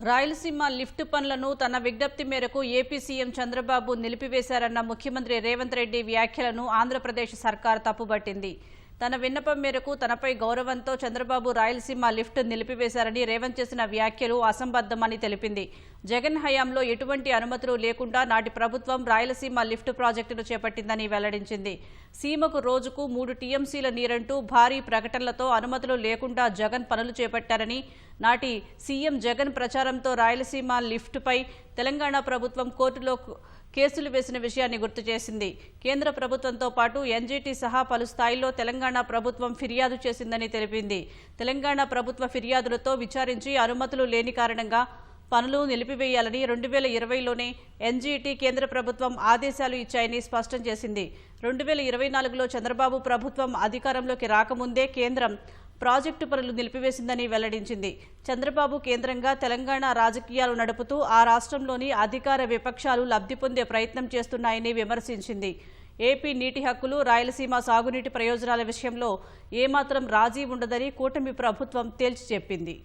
Rayalaseema lift పనులను తన విజ్ఞప్తి మేరకు ఏపీ సీఎం చంద్రబాబు నిలిపివేశారన్న ముఖ్యమంత్రి రేవంత్ రెడ్డి వ్యాఖ్యలను ఆంధ్రప్రదేశ్ సర్కార్ తప్పుబట్టింది. తన విన్నపం మేరకు తనపై గౌరవంతో చంద్రబాబు రాయలసీమ లిఫ్ట్ నిలిపివేశారని రేవంత్ చేసిన వ్యాఖ్యలు అసంబద్ధమని తెలిపింది. జగన్ హయాంలో ఎటువంటి అనుమతులు లేకుండా నాటి ప్రభుత్వం రాయలసీమ లిఫ్ట్ ప్రాజెక్టును చేపట్టిందని వెల్లడించింది. సీమకు రోజుకు 3 టీఎంసీల నీరంటూ భారీ ప్రకటనలతో అనుమతులు లేకుండా జగన్ పనులు చేపట్టారని, నాటి సీఎం జగన్ ప్రచారంతో రాయలసీమ లిఫ్ట్పై తెలంగాణ ప్రభుత్వం కోర్టులో కేసులు వేసిన విషయాన్ని గుర్తు చేసింది. కేంద్ర ప్రభుత్వంతో పాటు ఎన్జీటీ సహా పలు స్థాయిల్లో తెలంగాణ ప్రభుత్వం ఫిర్యాదు చేసిందని తెలిపింది. తెలంగాణ ప్రభుత్వ ఫిర్యాదులతో విచారించి అనుమతులు లేని కారణంగా పనులు నిలిపివేయాలని 2020లోనే ఎన్జీటీ కేంద్ర ప్రభుత్వం ఆదేశాలు ఇచ్చాయని స్పష్టం చేసింది. 2024లో చంద్రబాబు ప్రభుత్వం అధికారంలోకి రాకముందే కేంద్రం ప్రాజెక్టు పనులు నిలిపివేసిందని వెల్లడించింది. చంద్రబాబు కేంద్రంగా తెలంగాణ రాజకీయాలు నడుపుతూ ఆ రాష్ట్రంలోని అధికార విపక్షాలు లబ్ధి పొందే ప్రయత్నం చేస్తున్నాయని విమర్శించింది. ఏపీ నీటి హక్కులు, రాయలసీమ సాగునీటి ప్రయోజనాల విషయంలో ఏమాత్రం రాజీ ఉండదని కూటమి ప్రభుత్వం తేల్చి చెప్పింది.